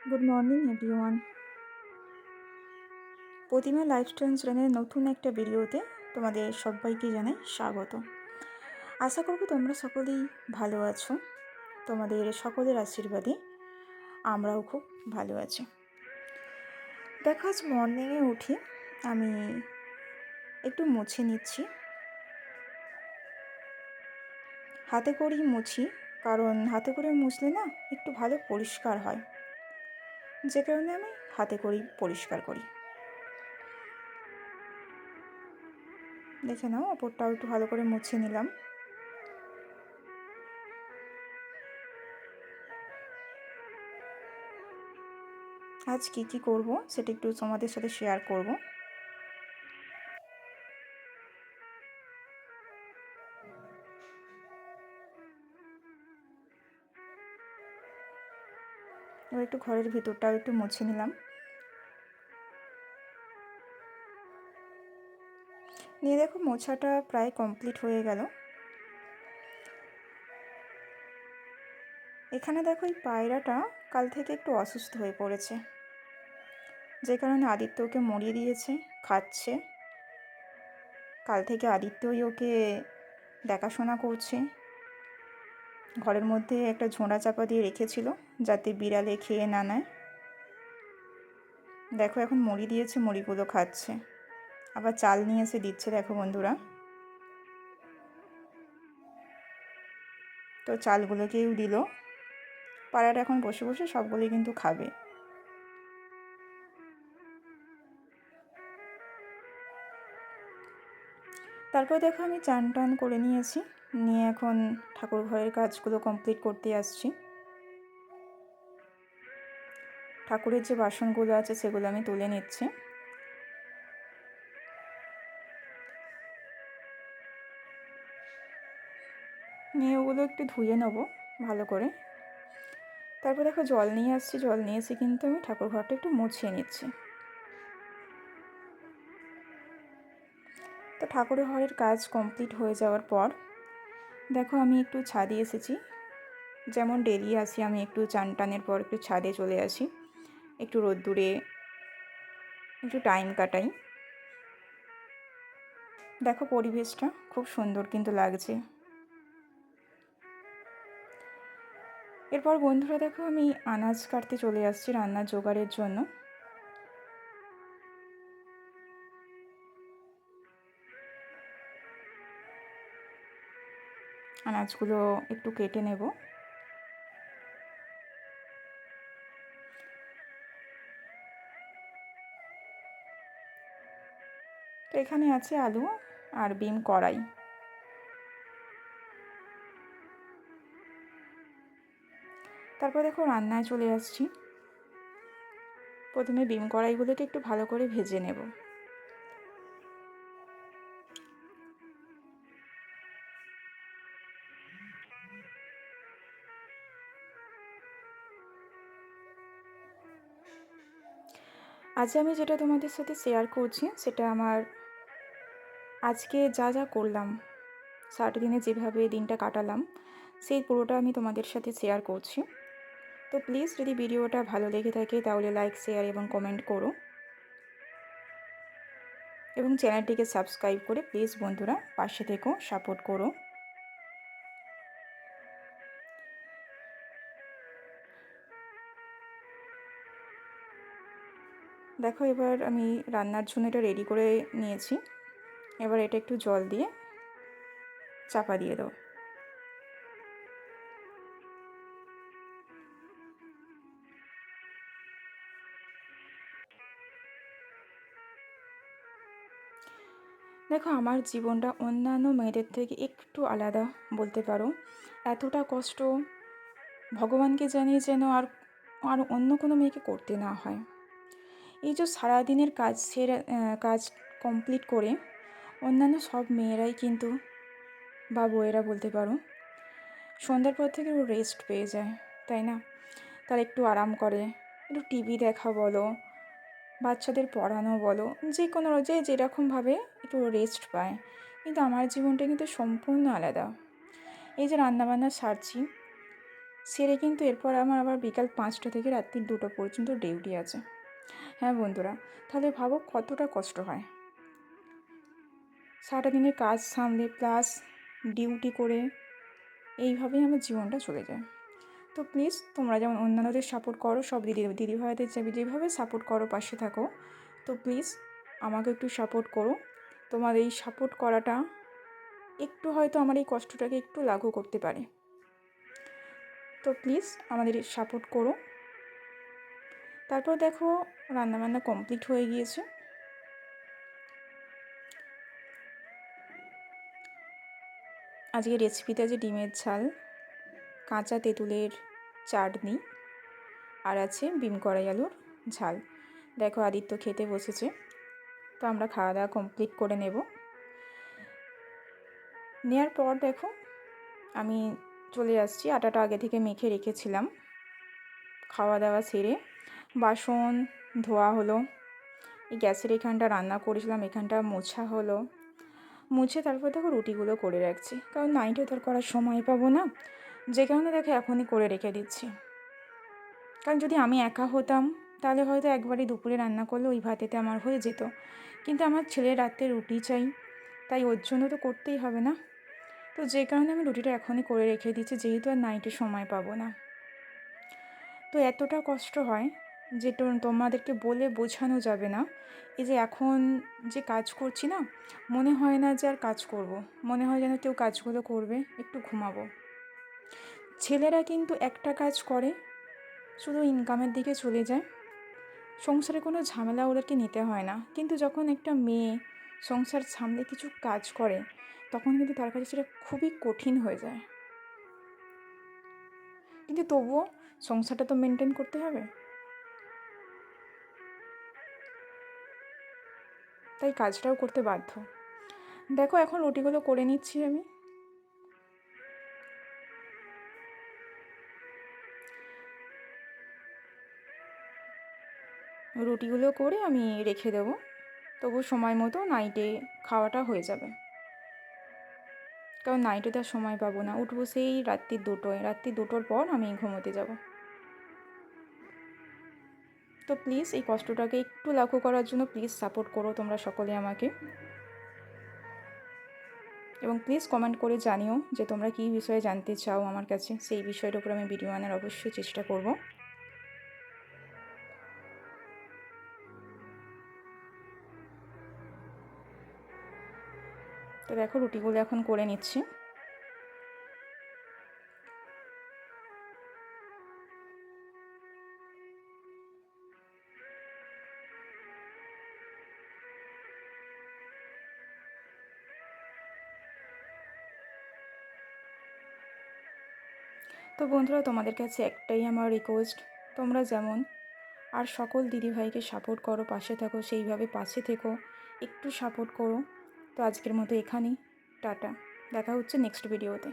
Good morning everyone. Pratima lifestyle চ্যানেলের নতুন একটা ভিডিওতে তোমাদের সবাইকে জানাই স্বাগত। আশা করব তোমরা সকলেই ভালো আছো। তোমাদের সকলের আশীর্বাদে আমরাও খুব ভালো আছি। দেখো, আজ মর্নিংয়ে উঠে আমি একটু মুছে নিচ্ছি, হাতে করেই মুছি, কারণ হাতে করে মুছলে না একটু ভালো পরিষ্কার হয়, যে কারণে আমি হাতে করেই পরিষ্কার করি। দেখে নাও, ওপরটাও একটু ভালো করে মুছে নিলাম। আজ কী করব সেটা একটু তোমাদের সাথে শেয়ার করব। এবার একটু ঘরের ভিতরটাও একটু মুছে নিলাম। নিয়ে দেখো, মোছাটা প্রায় কমপ্লিট হয়ে গেল। এখানে দেখো, এই পায়রাটা কাল থেকে একটু অসুস্থ হয়ে পড়েছে, যে কারণে আদিত্য ওকে মরিয়ে দিয়েছে, খাচ্ছে। কাল থেকে আদিত্যই ওকে দেখাশোনা করছে। ঘরের মধ্যে একটা ঝোঁড়া চাপা দিয়ে রেখেছিল যাতে বিড়ালে খেয়ে না নেয়। দেখো, এখন মুড়ি দিয়েছে, মুড়িগুলো খাচ্ছে। আবার চাল নিয়ে এসে দিচ্ছে, দেখো বন্ধুরা। তো চালগুলোকেও দিল। পায়রাটা এখন বসে বসে সবগুলোই কিন্তু খাবে। তারপর দেখো, আমি চান টান করে নিয়েছি, নিয়ে এখন ঠাকুর ঘরের কাজগুলো কমপ্লিট করতে আসছি। ঠাকুরের যে বাসনগুলো আছে সেগুলো আমি তুলে নিচ্ছি। নিয়ে ওগুলো একটু ধুয়ে নেবো ভালো করে। তারপর দেখো, জল নিয়ে আসছি, জল নিয়ে এসে কিন্তু আমি ঠাকুর ঘরটা একটু মুছিয়ে নিচ্ছি। তো ঠাকুরের ঘরের কাজ কমপ্লিট হয়ে যাওয়ার পর দেখো, আমি একটু ছাদে এসেছি। যেমন ডেলি আসি, আমি একটু চান টানের পর একটু ছাদে চলে আসি, একটু রোদ্দুরে একটু টাইম কাটাই। দেখো, পরিবেশটা খুব সুন্দর কিন্তু লাগছে। এরপর বন্ধুরা দেখো, আমি আনাজ কাটতে চলে আসছি রান্নার জোগাড়ের জন্য। আনাজগুলো একটু কেটে নেব। তো এখানে আছে আলু আর বিম কড়াই। তারপর দেখো, রান্নায় চলে আসছি। প্রথমে বিম কড়াইগুলোকে একটু ভালো করে ভেজে নেব। আজ আমি যেটা তোমাদের সাথে শেয়ার করছি সেটা আমার আজকে যা যা করলাম, সারাদিনে যেভাবে দিনটা কাটালাম, সেই পুরোটা আমি তোমাদের সাথে শেয়ার করছি। তো প্লিজ, যদি ভিডিওটা ভালো লেগে থাকে তাহলে লাইক, শেয়ার এবং কমেন্ট করো, এবং চ্যানেলটিকে সাবস্ক্রাইব করে প্লিজ বন্ধুরা পাশে থেকো, সাপোর্ট করো। দেখো, এবার আমি রান্নার জন্য এটা রেডি করে নিয়েছি। এবার এটা একটু জল দিয়ে চাপা দিয়ে দাও। দেখো, আমার জীবনটা অন্যান্য মেয়েদের থেকে একটু আলাদা বলতে পারো। এতটা কষ্ট ভগবানকে জানিয়ে যেন আর আর অন্য কোনো মেয়েকে করতে না হয়। এই যে সারাদিনের কাজ কাজ কমপ্লিট করে অন্যান্য সব মেয়েরাই কিন্তু, বা বউয়েরা বলতে পারো, সন্ধ্যার পর থেকে ও রেস্ট পেয়ে যায়, তাই না? তারা একটু আরাম করে, একটু টিভি দেখা বলো, বাচ্চাদের পড়ানো বলো, যে কোনো যে যেরকমভাবে একটু রেস্ট পায়। কিন্তু আমার জীবনটা কিন্তু সম্পূর্ণ আলাদা। এই যে রান্নাবান্না সারছি, সেরে কিন্তু এরপর আমার আবার বিকাল 5টা থেকে রাত্রি 2টো পর্যন্ত ডিউটি আছে। হ্যাঁ বন্ধুরা, তাহলে ভাবো কতটা কষ্ট হয় সারাটা দিনের কাজ সামলে প্লাস ডিউটি করে, এইভাবেই আমার জীবনটা চলে যায়। তো প্লিজ তোমরা যেমন অন্যান্যদের সাপোর্ট করো, সব দিদিভাইদের যেভাবে সাপোর্ট করো, পাশে থাকো, তো প্লিজ আমাকে একটু সাপোর্ট করো। তোমার এই সাপোর্ট করাটা একটু হয়তো আমার এই কষ্টটাকে একটু লাঘু করতে পারে। তো প্লিজ আমাদের সাপোর্ট করো। তারপর দেখো রান্নাবান্না কমপ্লিট হয়ে গিয়েছে। আজকে রেসিপিতে আছে ডিমের ঝাল, কাঁচা তেঁতুলের চাটনি, আর আছে বিম কড়াই আলুর ঝাল। দেখো আদিত্য খেতে বসেছে, তো আমরা খাওয়া দাওয়া কমপ্লিট করে নেওয়ার পর দেখো আমি চলে আসছি। আটাটা আগে থেকে মেখে রেখেছিলাম। খাওয়া দাওয়া সেরে বাসন ধোয়া হলো, এই গ্যাসের এখানটা রান্না করেছিলাম এখানটা মোছা হলো। মুছে তারপর দেখো রুটিগুলো করে রাখছি, কারণ নাইটে তো আর করার সময় পাবো না, যে কারণে দেখো এখনই করে রেখে দিচ্ছি। কারণ যদি আমি একা হতাম তাহলে হয়তো একবারই দুপুরে রান্না করলে ওই ভাতেতে আমার হয়ে যেত, কিন্তু আমার ছেলের রাতে রুটি চাই, তাই ওর জন্য তো করতেই হবে না। তো যে কারণে আমি রুটিটা এখনই করে রেখে দিচ্ছি, যেহেতু আর নাইটে সময় পাবো না। তো এতটা কষ্ট হয় যে তোমাদেরকে বলে বোঝানো যাবে না। এই যে এখন যে কাজ করছি না, মনে হয় না যে আর কাজ করব, মনে হয় যেন কেউ কাজগুলো করবে, একটু ঘুমাবো। ছেলেরা কিন্তু একটা কাজ করে, শুধু ইনকামের দিকে চলে যায়, সংসারে কোনো ঝামেলা ওদেরকে নিতে হয় না। কিন্তু যখন একটা মেয়ে সংসার সামলে কিছু কাজ করে, তখন কিন্তু তার কাছে সেটা খুবই কঠিন হয়ে যায়। কিন্তু তবুও সংসারটা তো মেনটেন করতে হবে, তাই কাজটাও করতে বাধ্য। দেখো এখন রুটিগুলো করে নিচ্ছি আমি। রুটিগুলো করে আমি রেখে দেবো, তবু সময় মতো নাইটে খাওয়াটা হয়ে যাবে। কারণ নাইটে তার সময় পাবো না, উঠবো সেই রাত্রি 2টোর পর আমি ঘুমোতে যাব। তো প্লিজ এই কষ্টটাকে একটু লাঘু করার জন্য প্লিজ সাপোর্ট করো তোমরা সকলে আমাকে, এবং প্লিজ কমেন্ট করে জানিও যে তোমরা কী বিষয়ে জানতে চাও আমার কাছে, সেই বিষয়টার উপর আমি ভিডিও আনার অবশ্যই চেষ্টা করব। তো দেখো রুটিগুলো এখন করে নিচ্ছি। তো বন্ধুরা, তোমাদের কাছে একটাই আমার রিকোয়েস্ট, তোমরা যেমন আর সকল দিদিভাইকে সাপোর্ট করো, পাশে থাকো, সেইভাবে পাশে থেকো, একটু সাপোর্ট করো। তো আজকের মতো এখানেই, টাটা, দেখা হচ্ছে নেক্সট ভিডিওতে।